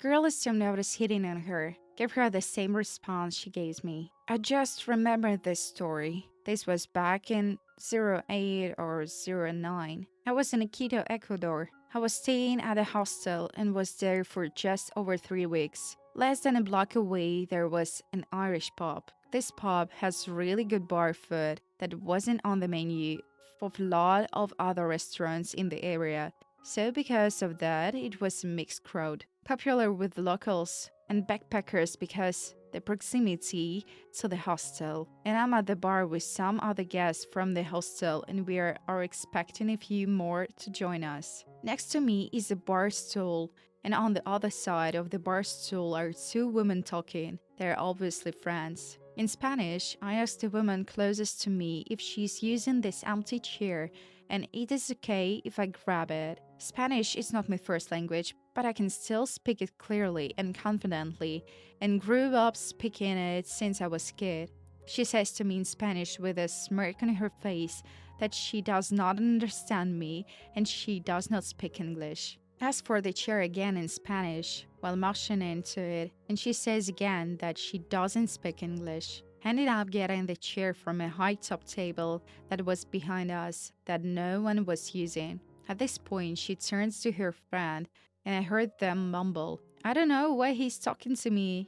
Girl assumed I was hitting on her, gave her the same response she gave me. I just remembered this story. This was back in '08 or '09. I was in Quito, Ecuador. I was staying at a hostel and was there for just over 3 weeks. Less than a block away, there was an Irish pub. This pub has really good bar food that wasn't on the menu of a lot of other restaurants in the area. So because of that, it was a mixed crowd, popular with locals and backpackers because the proximity to the hostel. And I'm at the bar with some other guests from the hostel and are expecting a few more to join us. Next to me is a bar stool, and on the other side of the bar stool are two women talking. They're obviously friends. In Spanish, I asked the woman closest to me if she's using this empty chair and it is okay if I grab it. Spanish is not my first language, but I can still speak it clearly and confidently, and grew up speaking it since I was a kid. She says to me in Spanish with a smirk on her face that she does not understand me and she does not speak English. Ask for the chair again in Spanish while motioning to it, and she says again that she doesn't speak English. Ended up getting the chair from a high top table that was behind us that no one was using. At this point, she turns to her friend, and I heard them mumble, "I don't know why he's talking to me."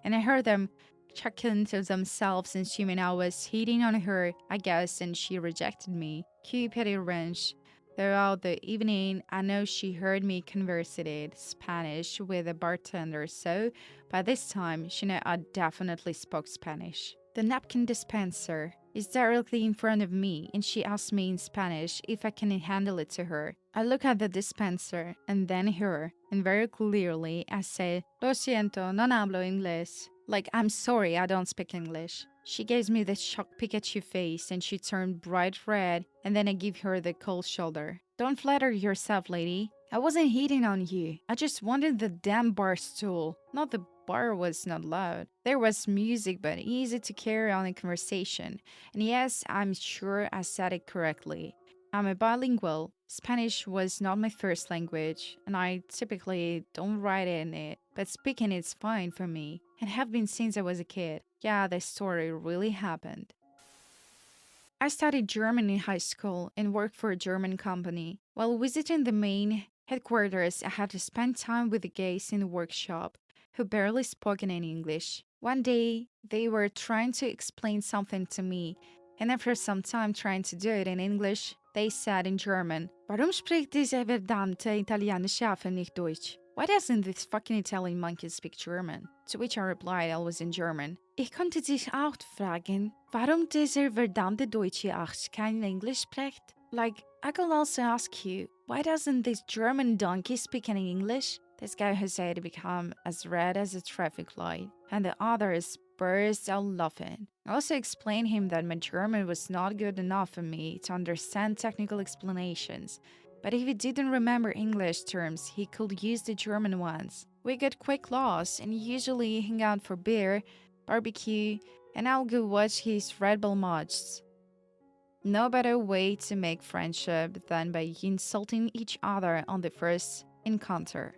And I heard them chuckling to themselves, assuming I was hitting on her, I guess, and she rejected me. Cue petty wrench. Throughout the evening, I know she heard me conversing Spanish with a bartender, so by this time, she knew I definitely spoke Spanish. The napkin dispenser is directly in front of me, and she asks me in Spanish if I can handle it to her. I look at the dispenser and then her, and very clearly I say, "Lo siento, no hablo inglés." Like, I'm sorry, I don't speak English. She gives me the shocked Pikachu face and she turned bright red, and then I give her the cold shoulder. "Don't flatter yourself, lady. I wasn't hitting on you. I just wanted the damn bar stool. Not the bar was not loud. There was music, but easy to carry on a conversation. And yes, I'm sure I said it correctly. I'm a bilingual. Spanish was not my first language, and I typically don't write in it, but speaking is fine for me, and have been since I was a kid. Yeah, the story really happened. I studied German in high school and worked for a German company. While visiting the main headquarters, I had to spend time with the guys in the workshop who barely spoke any English. One day, they were trying to explain something to me, and after some time trying to do it in English, they said in German, "Warum spricht dieser verdammte italienische Affe nicht Deutsch? Why doesn't this fucking Italian monkey speak German?" To which I replied always in German, "Ich konnte dich auch fragen, warum dieser verdammte deutsche Arsch kein English spricht? Like, I could also ask you, why doesn't this German donkey speak any English?" This guy who said to become as red as a traffic light, and the others burst out laughing. I also explained him that my German was not good enough for me to understand technical explanations, but if he didn't remember English terms, he could use the German ones. We got quick lost and usually hang out for beer, barbecue, and I'll go watch his Red Bull matches. No better way to make friendship than by insulting each other on the first encounter.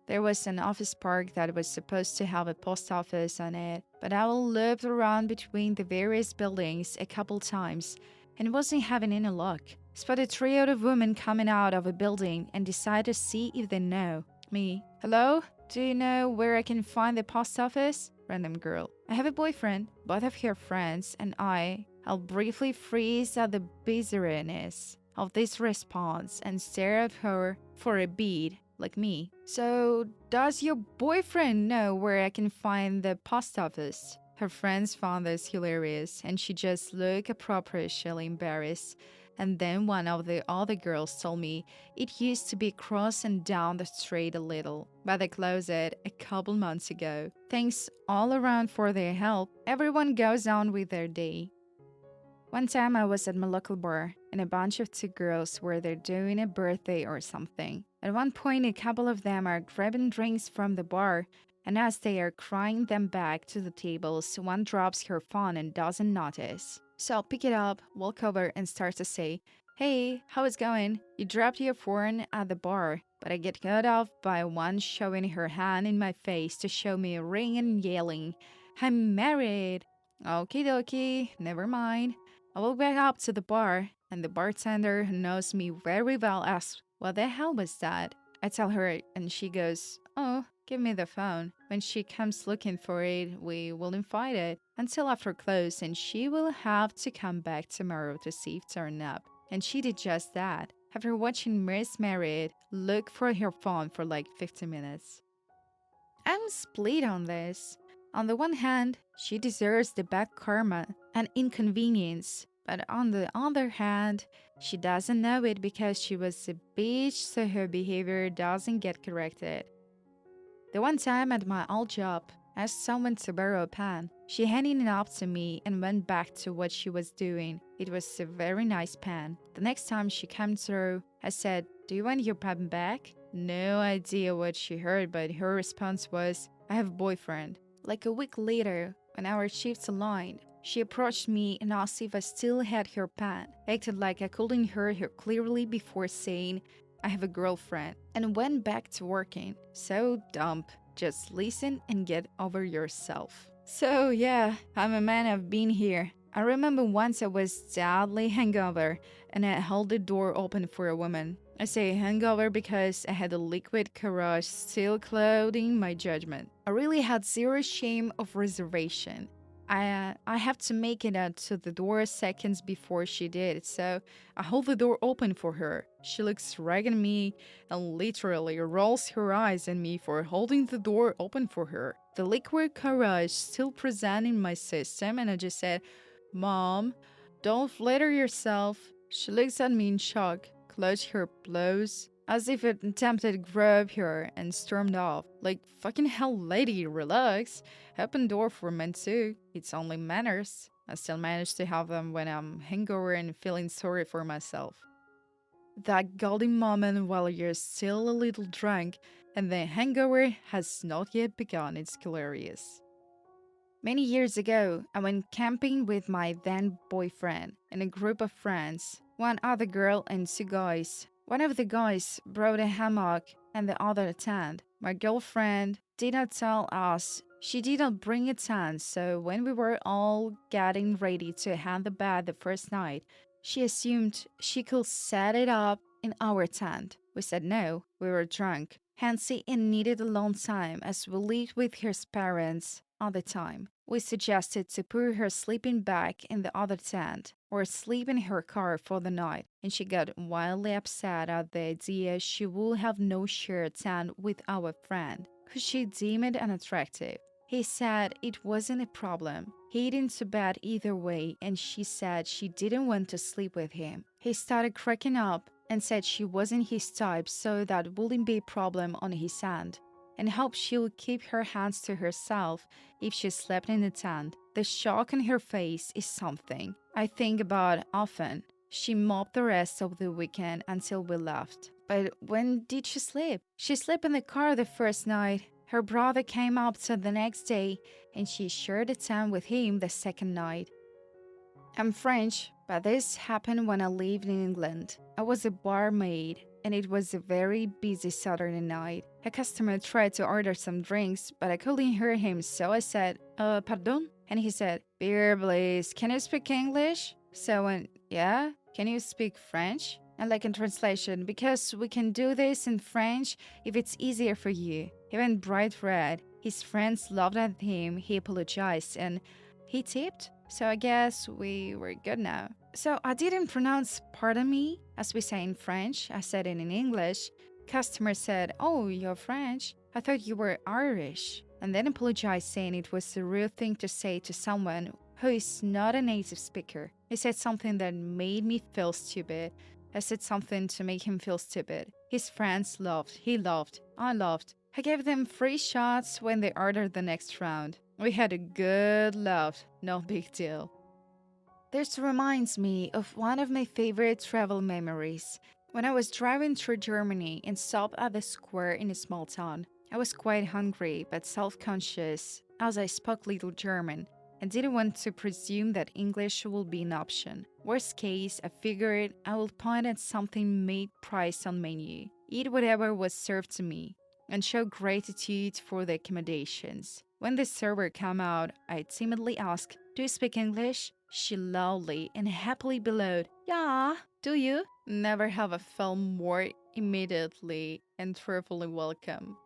There was an office park that was supposed to have a post office on it, but I looped around between the various buildings a couple times and wasn't having any luck. Spotted a trio of women coming out of a building and decided to see if they know me. "Hello? Do you know where I can find the post office?" Random girl. "I have a boyfriend, both of her friends, and I'll briefly freeze at the bizarreness of this response and stare at her for a beat, like me. "So, does your boyfriend know where I can find the post office?" Her friends found this hilarious, and she just looked appropriately embarrassed. And then one of the other girls told me it used to be across and down the street a little, by the closet a couple months ago. Thanks all around for their help. Everyone goes on with their day. One time I was at my local bar, and a bunch of two girls were there doing a birthday or something. At one point, a couple of them are grabbing drinks from the bar, and as they are crying them back to the tables, one drops her phone and doesn't notice. So I'll pick it up, walk over, and start to say, Hey, how is going? You dropped your phone at the bar, but I get cut off by one shoving her hand in my face to show me a ring and yelling, I'm married. Okie dokie, never mind. I walk back up to the bar, and the bartender, who knows me very well, asks, what the hell was that? I tell her, and she goes, oh, give me the phone. When she comes looking for it, we won't find it until after close, and she will have to come back tomorrow to see if turn up. And she did just that. After watching Miss Married look for her phone for like 50 minutes. I'm split on this. On the one hand, she deserves the bad karma and inconvenience. But on the other hand, she doesn't know it because she was a bitch, so her behavior doesn't get corrected. The one time at my old job, I asked someone to borrow a pen. She handed it up to me and went back to what she was doing. It was a very nice pen. The next time she came through, I said, do you want your pen back? No idea what she heard, but her response was, I have a boyfriend. Like a week later, when our shifts aligned, she approached me and asked if I still had her pen. I acted like I couldn't hear her clearly before saying, I have a girlfriend, and went back to working. So dumb. Just listen and get over yourself. So yeah, I'm a man, I've been here. I remember once I was deadly hungover and I held the door open for a woman. I say hungover because I had a liquid courage still clouding my judgment. I really had zero shame of reservation. I have to make it out to the door seconds before she did, so I hold the door open for her. She looks right at me and literally rolls her eyes at me for holding the door open for her. The liquid courage still present in my system, and I just said, Mom, don't flatter yourself. She looks at me in shock, clutched her blows, as if it attempted to grab her, and stormed off. Like, fucking hell, lady, relax. Open door for men too. It's only manners. I still manage to have them when I'm hungover and feeling sorry for myself. That golden moment while you're still a little drunk and the hangover has not yet begun, it's glorious. Many years ago, I went camping with my then boyfriend and a group of friends, one other girl and two guys. One of the guys brought a hammock and the other a tent. My girlfriend did not tell us she did not bring a tent, so when we were all getting ready to hand the bed the first night, she assumed she could set it up in our tent. We said no, we were drunk. Hansi and needed alone time as we lived with her parents all the time. We suggested to put her sleeping bag in the other tent or sleep in her car for the night, and she got wildly upset at the idea she would have no shared tent with our friend, because she deemed it unattractive. He said it wasn't a problem. He'd into bed either way, and she said she didn't want to sleep with him. He started cracking up and said she wasn't his type, so that wouldn't be a problem on his end, and hoped she would keep her hands to herself if she slept in the tent. The shock on her face is something I think about often. She mopped the rest of the weekend until we left. But when did she sleep? She slept in the car the first night. Her brother came up to the next day, and she shared a tent with him the second night. I'm French, but this happened when I lived in England. I was a barmaid, and it was a very busy Saturday night. A customer tried to order some drinks, but I couldn't hear him, so I said, pardon? And he said, beer, please. Can you speak English? So I went, yeah? Can you speak French? And like in translation, because we can do this in French if it's easier for you. He went bright red. His friends laughed at him. He apologized, and he tipped. So I guess we were good now. So I didn't pronounce pardon me, as we say in French. I said it in English. Customer said, oh, you're French? I thought you were Irish. And then apologized, saying it was a real thing to say to someone who is not a native speaker. He said something that made me feel stupid. I said something to make him feel stupid. His friends laughed. He laughed. I laughed. I gave them free shots when they ordered the next round. We had a good laugh. No big deal. This reminds me of one of my favorite travel memories. When I was driving through Germany and stopped at the square in a small town. I was quite hungry but self-conscious as I spoke little German and didn't want to presume that English would be an option. Worst case, I figured I would point at something made priced on menu, eat whatever was served to me, and show gratitude for the accommodations. When the server came out, I timidly asked, "Do you speak English?" She loudly and happily bellowed, "Yeah, do you?" Never have I felt more immediately and thoroughly welcome.